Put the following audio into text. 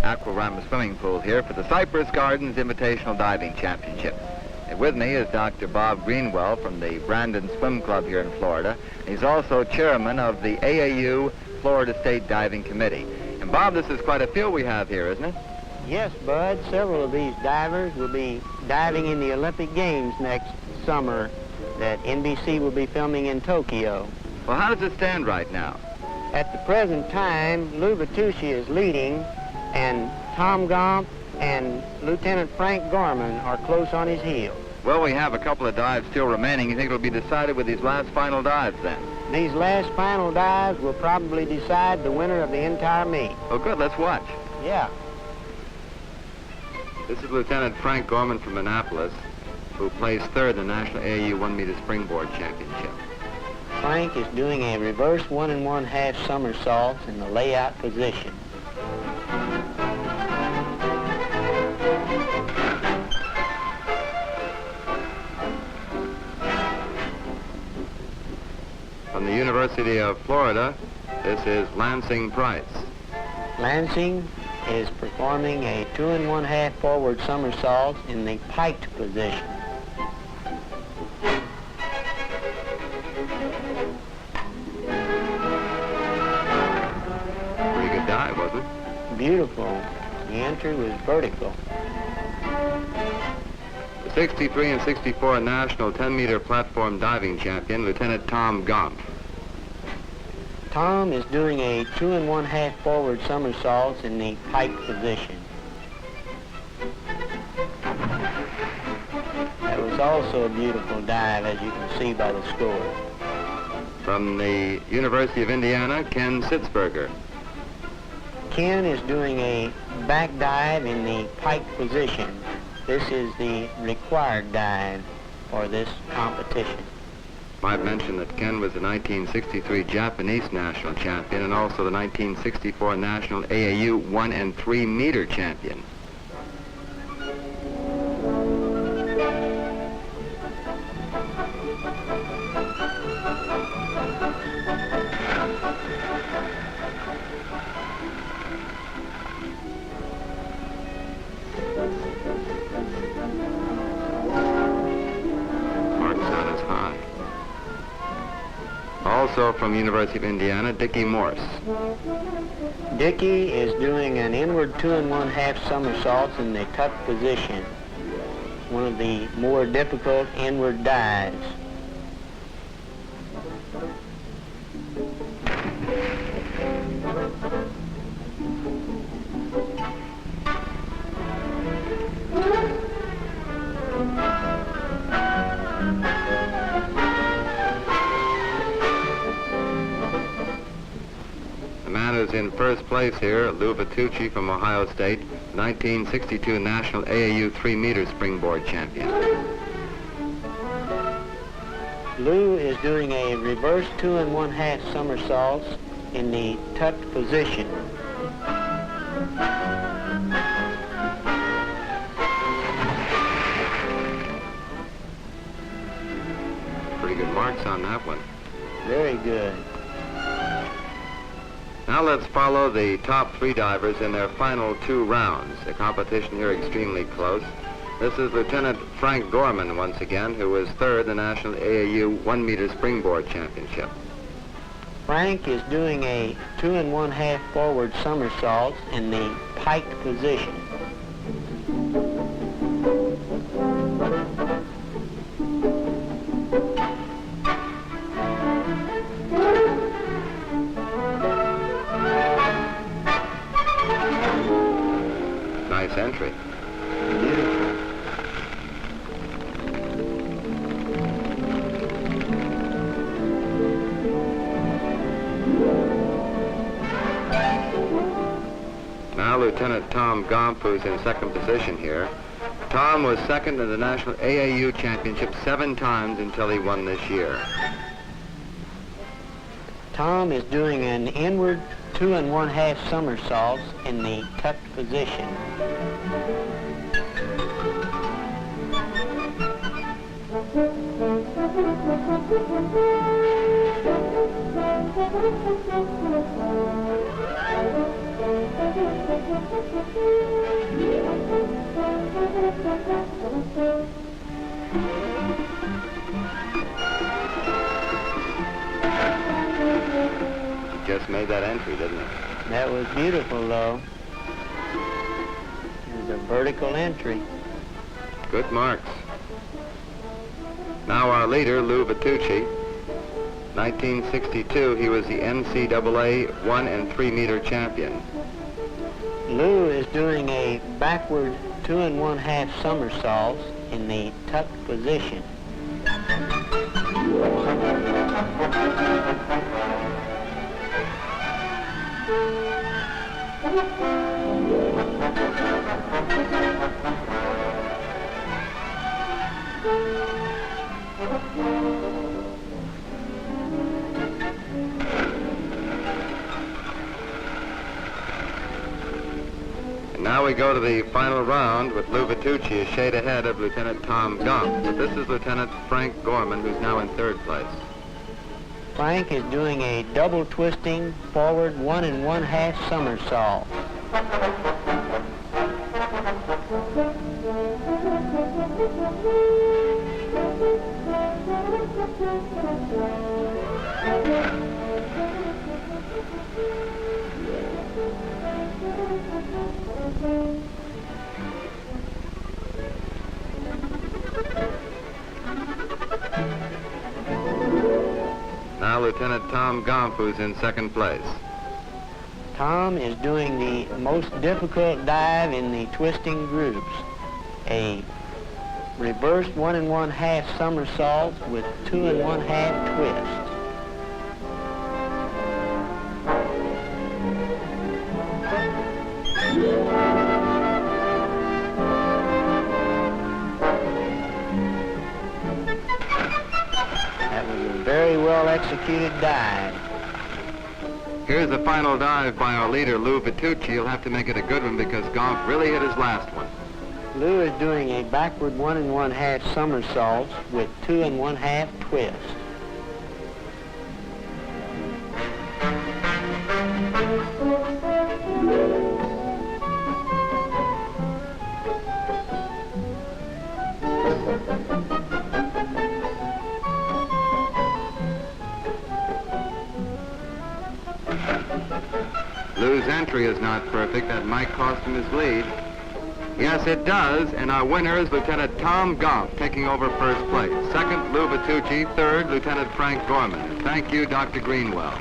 aquamarine swimming pool here for the Cypress Gardens Invitational Diving Championship. And with me is Dr. Bob Greenwell from the Brandon Swim Club here in Florida. He's also chairman of the AAU Florida State Diving Committee. And Bob, this is quite a field we have here, isn't it? Yes, Bud. Several of these divers will be diving in the Olympic Games next summer that NBC will be filming in Tokyo. Well, how does it stand right now? At the present time, Lou Bertucci is leading, and Tom Gomp and Lieutenant Frank Gorman are close on his heels. Well, we have a couple of dives still remaining. You think it'll be decided with these last final dives then? These last final dives will probably decide the winner of the entire meet. Oh, good. Let's watch. Yeah. This is Lieutenant Frank Gorman from Annapolis, who placed third in the National AAU 1-meter springboard championship. Frank is doing a reverse 1 1/2 somersaults in the layout position. From the University of Florida, this is Lansing Price. Lansing is performing a 2 1/2 forward somersault in the piked position. Pretty good dive, wasn't it? Beautiful. The entry was vertical. The 63 and 64 national 10-meter platform diving champion, Lieutenant Tom Gomp. Tom is doing a 2 1/2 forward somersaults in the pike position. That was also a beautiful dive, as you can see by the score. From the University of Indiana, Ken Sitzberger. Ken is doing a back dive in the pike position. This is the required dive for this competition. Might mention that Ken was the 1963 Japanese national champion and also the 1964 national AAU 1 and 3 meter champion. Mark's not as high. Also from University of Indiana, Dickie Morse. Dickie is doing an inward 2 1/2 somersaults in the tuck position, one of the more difficult inward dives. The man who's in first place here, Lou Bertucci from Ohio State, 1962 national AAU 3-meter springboard champion. Lou is doing a reverse 2 1/2 somersaults in the tucked position. Pretty good marks on that one. Very good. Now let's follow the top 3 divers in their final 2 rounds. The competition here extremely close. This is Lieutenant Frank Gorman once again, who was third in the National AAU 1-meter springboard championship. Frank is doing a 2 1/2 forward somersaults in the piked position. Nice entry. Beautiful. Now Lieutenant Tom Gomp, who's in second position here. Tom was second in the National AAU Championship 7 times until he won this year. Tom is doing an inward 2 1/2 somersaults in the tucked position. Just made that entry, didn't it? That was beautiful, though. It was a vertical entry. Good marks. Now our leader, Lou Vitucci. 1962, he was the NCAA 1 and 3 meter champion. Lou is doing a backward 2 1/2 somersaults in the tucked position. And now we go to the final round with Lou Vitucci a shade ahead of Lieutenant Tom Gump. But this is Lieutenant Frank Gorman, who's now in 3rd place. Frank is doing a double twisting forward 1 1/2 somersault. Now Lieutenant Tom Gump, who's in 2nd place. Tom is doing the most difficult dive in the twisting groups. A reversed 1 1/2 somersault with 2 1/2 twists. That was a very well executed dive. Here's the final dive by our leader, Lou Vitucci. He'll have to make it a good one because Gump really hit his last one. Lou is doing a backward 1 1/2 somersaults with 2 1/2 twists. Lou's entry is not perfect. That might cost him his lead. Yes, it does, and our winner is Lieutenant Tom Gump, taking over 1st place. 2nd, Lou Vitucci. 3rd, Lieutenant Frank Gorman. Thank you, Dr. Greenwell.